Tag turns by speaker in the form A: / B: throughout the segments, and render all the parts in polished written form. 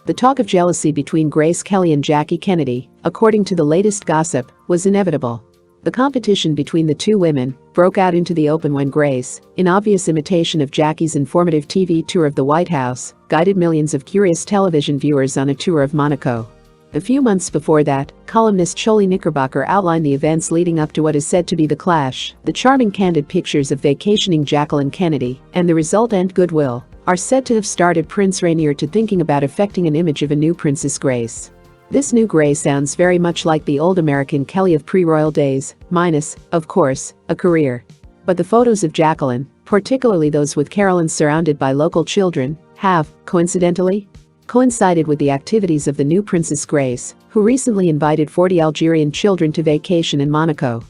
A: The talk of jealousy between Grace Kelly and Jackie Kennedy, according to the latest gossip, was inevitable. The competition between the two women broke out into the open when Grace, in obvious imitation of Jackie's informative TV tour of the White House, guided millions of curious television viewers on a tour of Monaco. A few months before that, columnist Shirley Knickerbocker outlined the events leading up to what is said to be the clash. The charming candid pictures of vacationing Jacqueline Kennedy and the resultant goodwill are said to have started Prince Rainier to thinking about effecting an image of a new Princess Grace. This new Grace sounds very much like the old American Kelly of pre-royal days, minus, of course, a career. But the photos of Jacqueline, particularly those with Carolyn surrounded by local children, have, coincidentally, coincided with the activities of the new Princess Grace, who recently invited 40 Algerian children to vacation in Monaco.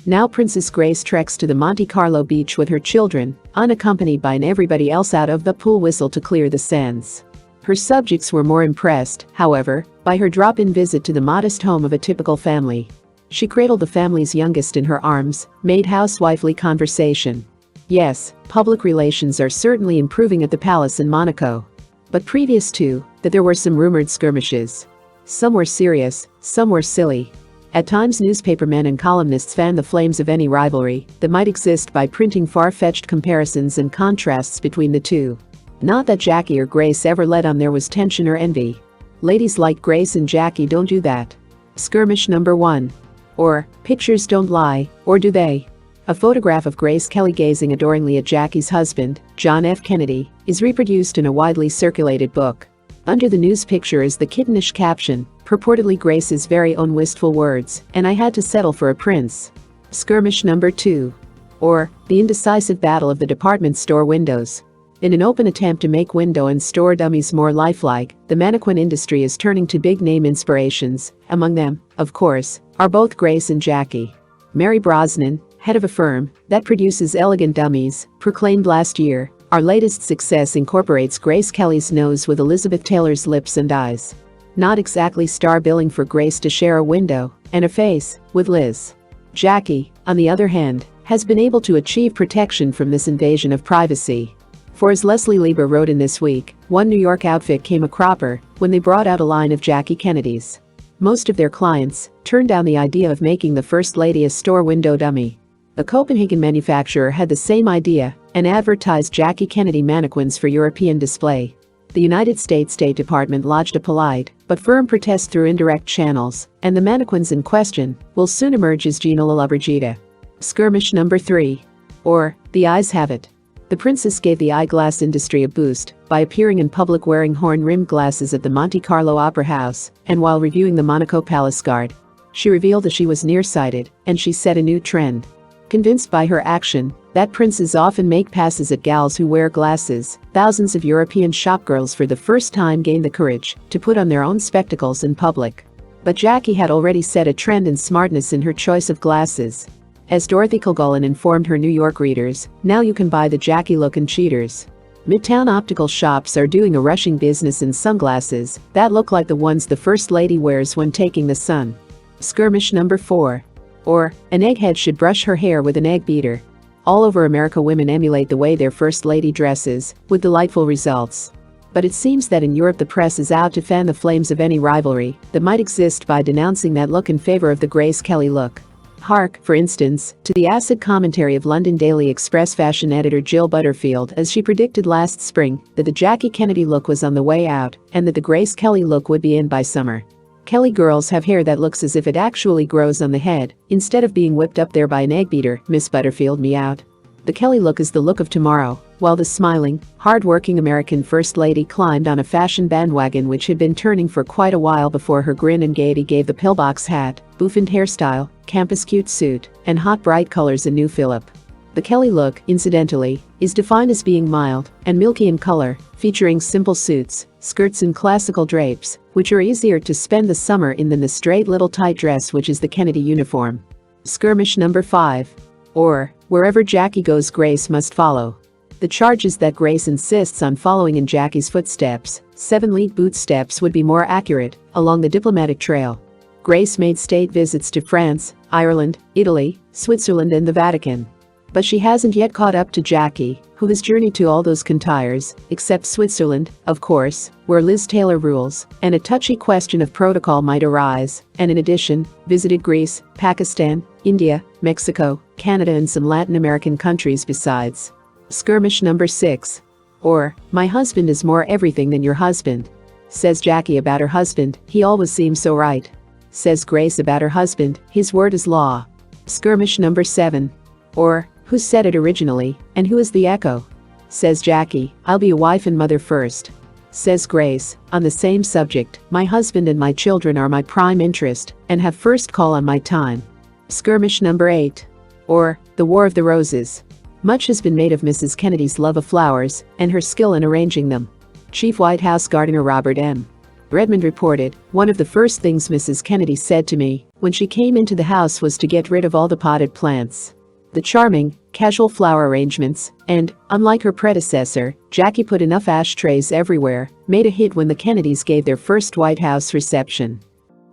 A: Now Princess Grace treks to the Monte Carlo beach with her children, unaccompanied by everybody else out of the pool whistle to clear the sands. Her subjects were more impressed, however, by her drop-in visit to the modest home of a typical family. She cradled the family's youngest in her arms, made housewifely conversation. Yes, public relations are certainly improving at the palace in Monaco. But previous to that, there were some rumored skirmishes. Some were serious, some were silly. At times newspapermen and columnists fanned the flames of any rivalry that might exist by printing far-fetched comparisons and contrasts between the two. Not that Jackie or Grace ever let on there was tension or envy. Ladies like Grace and Jackie don't do that. Skirmish number 1. Or, pictures don't lie, or do they? A photograph of Grace Kelly gazing adoringly at Jackie's husband, John F. Kennedy, is reproduced in a widely circulated book. Under the news picture is the kittenish caption, purportedly Grace's very own wistful words, "And I had to settle for a prince." Skirmish number 2. Or, the indecisive battle of the department store windows. In an open attempt to make window and store dummies more lifelike, the mannequin industry is turning to big-name inspirations. Among them, of course, are both Grace and Jackie. Mary Brosnan, head of a firm that produces elegant dummies, proclaimed last year, "Our latest success incorporates Grace Kelly's nose with Elizabeth Taylor's lips and eyes." Not exactly star billing for Grace to share a window and a face with Liz. Jackie, on the other hand, has been able to achieve protection from this invasion of privacy. For as Leslie Lieber wrote in This Week, one New York outfit came a cropper when they brought out a line of Jackie Kennedys. Most of their clients turned down the idea of making the First Lady a store window dummy. A Copenhagen manufacturer had the same idea and advertised Jackie Kennedy mannequins for European display. The United States State Department lodged a polite but firm protest through indirect channels, and the mannequins in question will soon emerge as Gina Lollobrigida. Skirmish number 3. Or, the eyes have it. The princess gave the eyeglass industry a boost by appearing in public wearing horn-rimmed glasses at the Monte Carlo Opera House, and while reviewing the Monaco Palace Guard. She revealed that she was nearsighted, and she set a new trend. Convinced by her action that princes often make passes at gals who wear glasses, thousands of European shopgirls for the first time gained the courage to put on their own spectacles in public. But Jackie had already set a trend in smartness in her choice of glasses. As Dorothy Kilgullen informed her New York readers, now you can buy the Jackie look in Cheaters. Midtown optical shops are doing a rushing business in sunglasses that look like the ones the First Lady wears when taking the sun. Skirmish number 4. Or, an egghead should brush her hair with an egg beater. All over America, women emulate the way their First Lady dresses, with delightful results. But it seems that in Europe the press is out to fan the flames of any rivalry that might exist by denouncing that look in favor of the Grace Kelly look. Hark, for instance, to the acid commentary of London Daily Express fashion editor Jill Butterfield as she predicted last spring that the Jackie Kennedy look was on the way out and that the Grace Kelly look would be in by summer. Kelly girls have hair that looks as if it actually grows on the head, instead of being whipped up there by an egg beater, Miss Butterfield meowed. The Kelly look is the look of tomorrow, while the smiling, hard-working American First Lady climbed on a fashion bandwagon which had been turning for quite a while before her grin and gaiety gave the pillbox hat, bouffant hairstyle, campus cute suit, and hot bright colors a new fillip. The Kelly look, incidentally, is defined as being mild and milky in color, featuring simple suits, skirts and classical drapes, which are easier to spend the summer in than the straight little tight dress which is the Kennedy uniform. Skirmish number 5. Or, wherever Jackie goes Grace must follow. The charge is that Grace insists on following in Jackie's footsteps. 7 lead boot steps would be more accurate, along the diplomatic trail. Grace made state visits to France, Ireland, Italy, Switzerland and the Vatican. But she hasn't yet caught up to Jackie, who has journeyed to all those countries, except Switzerland, of course, where Liz Taylor rules, and a touchy question of protocol might arise, and in addition, visited Greece, Pakistan, India, Mexico, Canada and some Latin American countries besides. Skirmish number 6. Or, my husband is more everything than your husband. Says Jackie about her husband, he always seems so right. Says Grace about her husband, his word is law. Skirmish number 7. Or, who said it originally, and who is the echo? Says Jackie, I'll be a wife and mother first. Says Grace, on the same subject, my husband and my children are my prime interest, and have first call on my time. Skirmish number 8. Or, the War of the Roses. Much has been made of Mrs. Kennedy's love of flowers, and her skill in arranging them. Chief White House gardener Robert M. Redmond reported, one of the first things Mrs. Kennedy said to me when she came into the house was to get rid of all the potted plants. The charming, casual flower arrangements, and, unlike her predecessor, Jackie put enough ashtrays everywhere, made a hit when the Kennedys gave their first White House reception.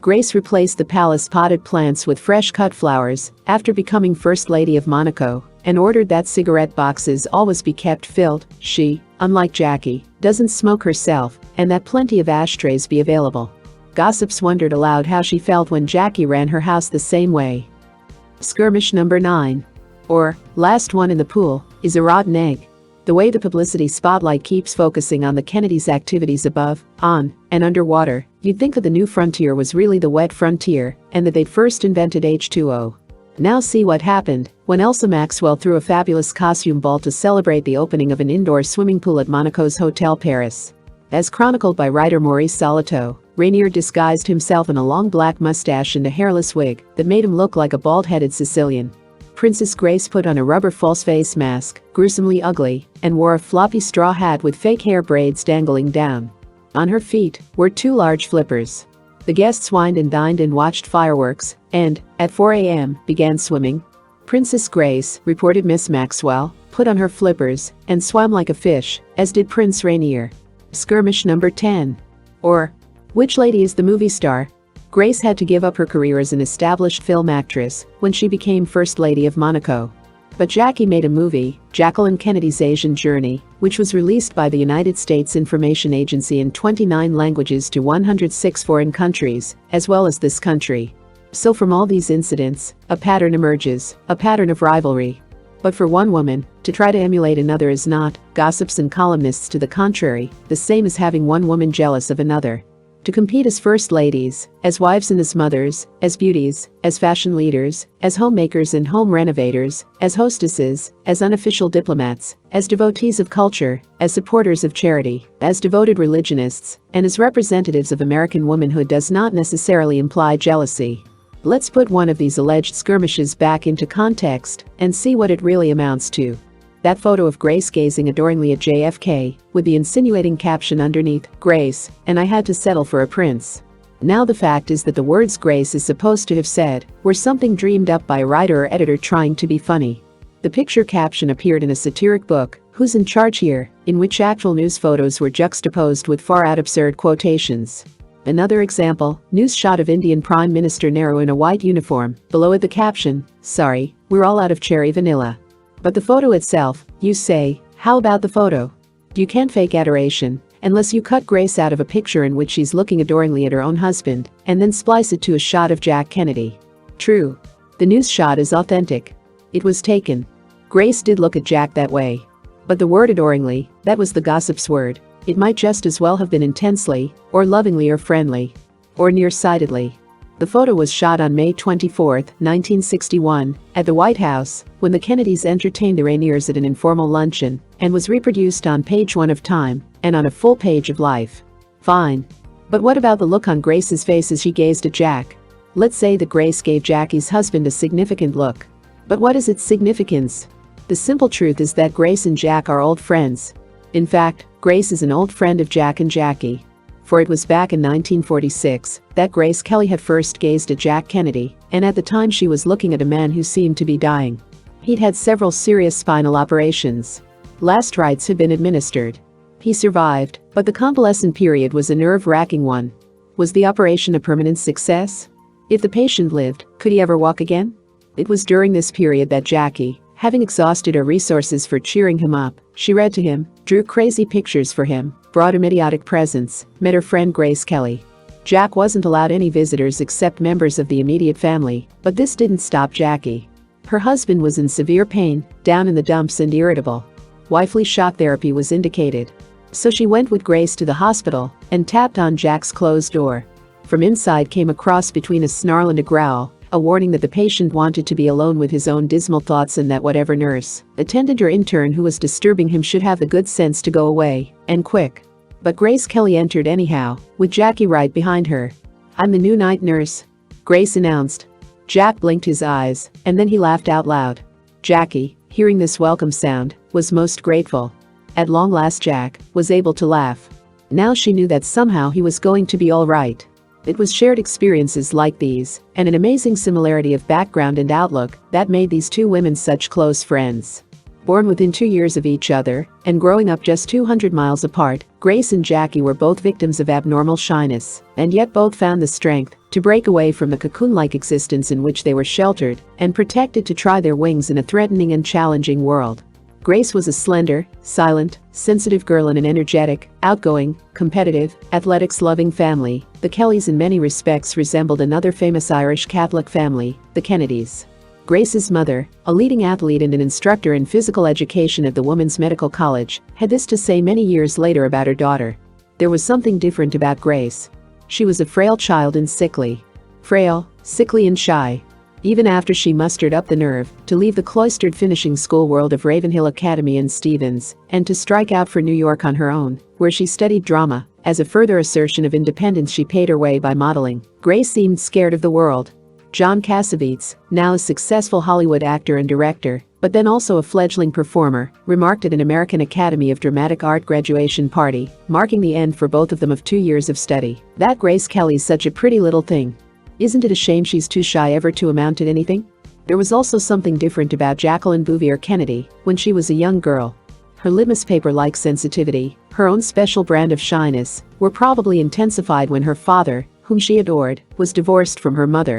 A: Grace replaced the palace potted plants with fresh-cut flowers after becoming First Lady of Monaco, and ordered that cigarette boxes always be kept filled. She, unlike Jackie, doesn't smoke herself, and that plenty of ashtrays be available. Gossips wondered aloud how she felt when Jackie ran her house the same way. Skirmish number 9. Or, last one in the pool, is a rotten egg. The way the publicity spotlight keeps focusing on the Kennedys' activities above, on, and underwater, you'd think that the new frontier was really the wet frontier, and that they'd first invented H2O. Now see what happened when Elsa Maxwell threw a fabulous costume ball to celebrate the opening of an indoor swimming pool at Monaco's Hotel Paris. As chronicled by writer Maurice Salito, Rainier disguised himself in a long black mustache and a hairless wig that made him look like a bald-headed Sicilian. Princess Grace put on a rubber false face mask, gruesomely ugly, and wore a floppy straw hat with fake hair braids dangling down. On her feet were 2 large flippers. The guests wined and dined and watched fireworks, and, at 4 a.m., began swimming. Princess Grace, reported Miss Maxwell, put on her flippers and swam like a fish, as did Prince Rainier. Skirmish number 10. Or, which lady is the movie star? Grace had to give up her career as an established film actress when she became First Lady of Monaco. But Jackie made a movie, Jacqueline Kennedy's Asian Journey, which was released by the United States Information Agency in 29 languages to 106 foreign countries, as well as this country. So from all these incidents, a pattern emerges, a pattern of rivalry. But for one woman, to try to emulate another is not, gossips and columnists to the contrary, the same as having one woman jealous of another. To compete as first ladies, as wives and as mothers, as beauties, as fashion leaders, as homemakers and home renovators, as hostesses, as unofficial diplomats, as devotees of culture, as supporters of charity, as devoted religionists, and as representatives of American womanhood does not necessarily imply jealousy. Let's put one of these alleged skirmishes back into context and see what it really amounts to. That photo of Grace gazing adoringly at JFK, with the insinuating caption underneath, Grace, and I had to settle for a prince. Now the fact is that the words Grace is supposed to have said were something dreamed up by a writer or editor trying to be funny. The picture caption appeared in a satiric book, Who's in Charge Here?, in which actual news photos were juxtaposed with far-out absurd quotations. Another example, news shot of Indian Prime Minister Nehru in a white uniform, below it the caption, Sorry, we're all out of cherry vanilla. But the photo itself, you say, how about the photo? You can't fake adoration, unless you cut Grace out of a picture in which she's looking adoringly at her own husband, and then splice it to a shot of Jack Kennedy. True. The news shot is authentic. It was taken. Grace did look at Jack that way. But the word adoringly, that was the gossip's word. It might just as well have been intensely, or lovingly or friendly, or nearsightedly. The photo was shot on May 24, 1961, at the White House, when the Kennedys entertained the Rainiers at an informal luncheon, and was reproduced on page 1 of Time, and on a full page of Life. Fine. But what about the look on Grace's face as she gazed at Jack? Let's say that Grace gave Jackie's husband a significant look. But what is its significance? The simple truth is that Grace and Jack are old friends. In fact, Grace is an old friend of Jack and Jackie. For it was back in 1946 that Grace Kelly had first gazed at Jack Kennedy, and at the time she was looking at a man who seemed to be dying. He'd had several serious spinal operations. Last rites had been administered. He survived, but the convalescent period was a nerve-wracking one. Was the operation a permanent success? If the patient lived, could he ever walk again? It was during this period that Jackie, Having exhausted her resources for cheering him up, she read to him, drew crazy pictures for him, brought him idiotic presents, met her friend Grace Kelly. Jack wasn't allowed any visitors except members of the immediate family, but this didn't stop Jackie. Her husband was in severe pain, down in the dumps and irritable. Wifely shock therapy was indicated. So she went with Grace to the hospital and tapped on Jack's closed door. From inside came a cross between a snarl and a growl, a warning that the patient wanted to be alone with his own dismal thoughts and that whatever nurse, attendant or intern who was disturbing him should have the good sense to go away, and quick. But Grace Kelly entered anyhow, with Jackie right behind her. "I'm the new night nurse," Grace announced. Jack blinked his eyes, and then he laughed out loud. Jackie, hearing this welcome sound, was most grateful. At long last Jack was able to laugh. Now she knew that somehow he was going to be all right. It was shared experiences like these, and an amazing similarity of background and outlook, that made these two women such close friends. Born within 2 years of each other, and growing up just 200 miles apart, Grace and Jackie were both victims of abnormal shyness, and yet both found the strength to break away from the cocoon-like existence in which they were sheltered and protected to try their wings in a threatening and challenging world. Grace was a slender, silent, sensitive girl in an energetic, outgoing, competitive, athletics-loving family. The Kellys in many respects resembled another famous Irish Catholic family, the Kennedys. Grace's mother, a leading athlete and an instructor in physical education at the Women's Medical College, had this to say many years later about her daughter. There was something different about Grace. She was a frail child and sickly. Frail, sickly and shy. Even after she mustered up the nerve to leave the cloistered finishing school world of Ravenhill Academy in Stevens and to strike out for New York on her own, where she studied drama, as a further assertion of independence she paid her way by modeling, Grace seemed scared of the world. John Cassavetes, now a successful Hollywood actor and director, but then also a fledgling performer, remarked at an American Academy of Dramatic Art graduation party, marking the end for both of them of 2 years of study, "That Grace Kelly's such a pretty little thing. Isn't it a shame she's too shy ever to amount to anything?" There was also something different about Jacqueline Bouvier Kennedy when she was a young girl. Her litmus paper-like sensitivity, her own special brand of shyness, were probably intensified when her father, whom she adored, was divorced from her mother.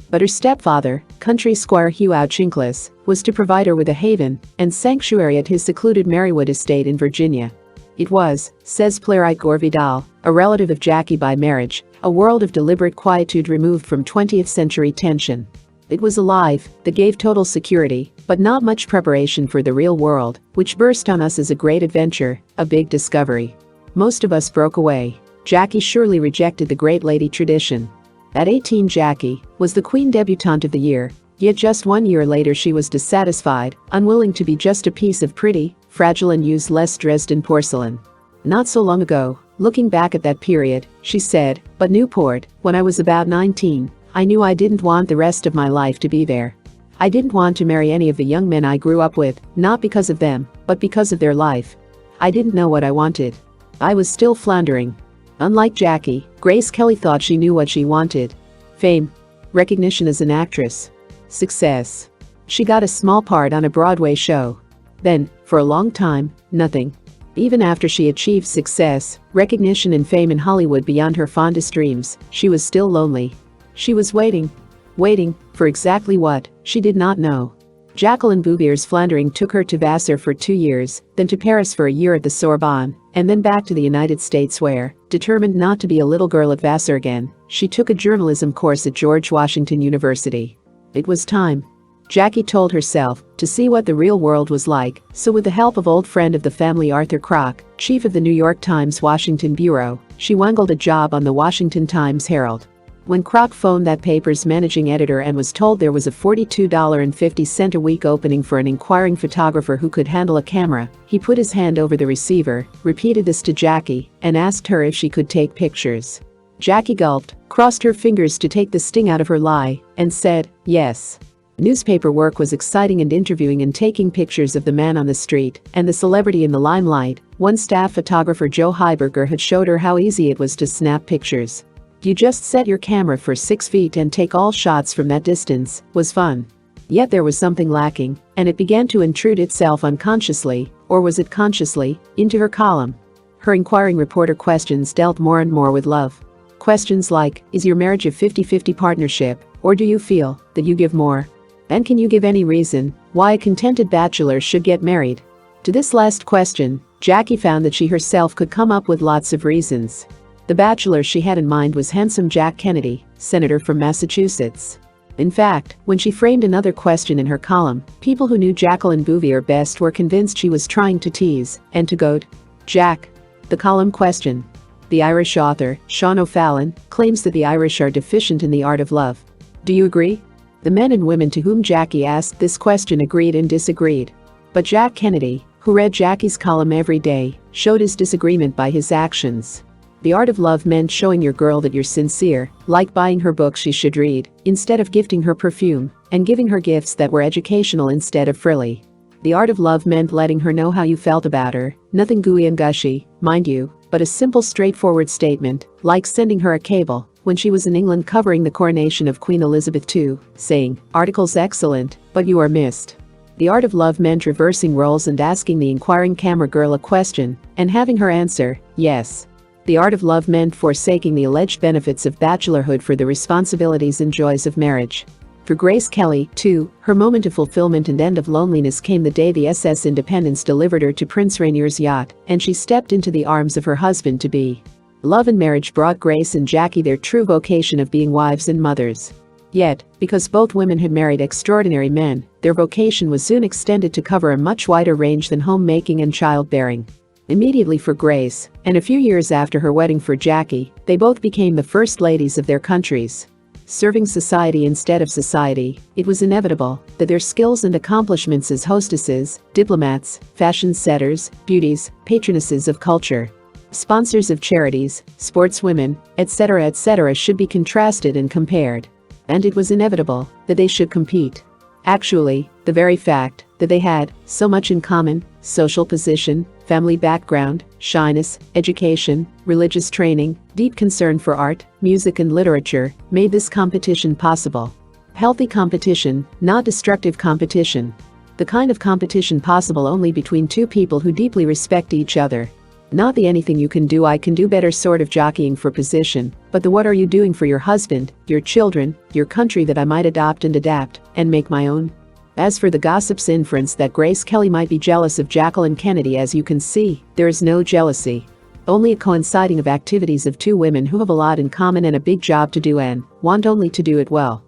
A: But her stepfather, country squire Hugh Auchincloss, was to provide her with a haven and sanctuary at his secluded Marywood estate in Virginia. It was, says playwright Gore Vidal, a relative of Jackie by marriage, a world of deliberate quietude removed from 20th century tension. It was a life that gave total security, but not much preparation for the real world, which burst on us as a great adventure, a big discovery. Most of us broke away. Jackie surely rejected the great lady tradition. At 18, Jackie was the queen debutante of the year, yet just 1 year later she was dissatisfied, unwilling to be just a piece of pretty, fragile and useless Dresden porcelain. Not so long ago, looking back at that period, she said, "But Newport, when I was about 19, I knew I didn't want the rest of my life to be there. I didn't want to marry any of the young men I grew up with, not because of them, but because of their life. I didn't know what I wanted. I was still floundering." Unlike Jackie, Grace Kelly thought she knew what she wanted. Fame. Recognition as an actress. Success. She got a small part on a Broadway show. Then, for a long time, nothing. Even after she achieved success, recognition and fame in Hollywood beyond her fondest dreams, she was still lonely. She was waiting. Waiting, for exactly what, she did not know. Jacqueline Bouvier's floundering took her to Vassar for 2 years, then to Paris for a year at the Sorbonne, and then back to the United States where, determined not to be a little girl at Vassar again, she took a journalism course at George Washington University. It was time, Jackie told herself, to see what the real world was like, so with the help of old friend of the family Arthur Kroc, chief of the New York Times Washington bureau, she wangled a job on the Washington Times-Herald. When Kroc phoned that paper's managing editor and was told there was a $42.50 a week opening for an inquiring photographer who could handle a camera, he put his hand over the receiver, repeated this to Jackie, and asked her if she could take pictures. Jackie gulped, crossed her fingers to take the sting out of her lie, and said, yes. Newspaper work was exciting, and interviewing and taking pictures of the man on the street and the celebrity in the limelight. One staff photographer, Joe Heiberger, had showed her how easy it was to snap pictures. You just set your camera for 6 feet and take all shots from that distance, was fun. Yet there was something lacking, and it began to intrude itself unconsciously, or was it consciously, into her column. Her inquiring reporter questions dealt more and more with love. Questions like, is your marriage a 50-50 partnership, or do you feel that you give more? And can you give any reason why a contented bachelor should get married? To this last question, Jackie found that she herself could come up with lots of reasons. The bachelor she had in mind was handsome Jack Kennedy, senator from Massachusetts. In fact, when she framed another question in her column, people who knew Jacqueline Bouvier best were convinced she was trying to tease and to goad Jack. The column question. The Irish author, Sean O'Fallon, claims that the Irish are deficient in the art of love. Do you agree? The men and women to whom Jackie asked this question agreed and disagreed. But Jack Kennedy, who read Jackie's column every day, showed his disagreement by his actions. The art of love meant showing your girl that you're sincere, like buying her books she should read, instead of gifting her perfume, and giving her gifts that were educational instead of frilly. The art of love meant letting her know how you felt about her, nothing gooey and gushy, mind you, but a simple straightforward statement, like sending her a cable, when she was in England covering the coronation of Queen Elizabeth II, saying, "Article's excellent, but you are missed." The art of love meant reversing roles and asking the inquiring camera girl a question, and having her answer, yes. The art of love meant forsaking the alleged benefits of bachelorhood for the responsibilities and joys of marriage. For Grace Kelly, too, her moment of fulfillment and end of loneliness came the day the SS Independence delivered her to Prince Rainier's yacht, and she stepped into the arms of her husband-to-be. Love and marriage brought Grace and Jackie their true vocation of being wives and mothers. Yet, because both women had married extraordinary men, their vocation was soon extended to cover a much wider range than homemaking and childbearing. Immediately for Grace, and a few years after her wedding for Jackie, they both became the first ladies of their countries. Serving society instead of society, it was inevitable that their skills and accomplishments as hostesses, diplomats, fashion setters, beauties, patronesses of culture, sponsors of charities, sportswomen, etc. should be contrasted and compared. And it was inevitable that they should compete. Actually, the very fact that they had so much in common, social position, family background, shyness, education, religious training, deep concern for art, music and literature, made this competition possible. Healthy competition, not destructive competition. The kind of competition possible only between two people who deeply respect each other. Not the anything you can do I can do better sort of jockeying for position, but the what are you doing for your husband, your children, your country that I might adopt and adapt, and make my own. As for the gossip's inference that Grace Kelly might be jealous of Jacqueline Kennedy, as you can see, there is no jealousy. Only a coinciding of activities of two women who have a lot in common and a big job to do and want only to do it well.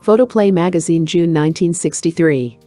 A: Photoplay magazine, June 1963.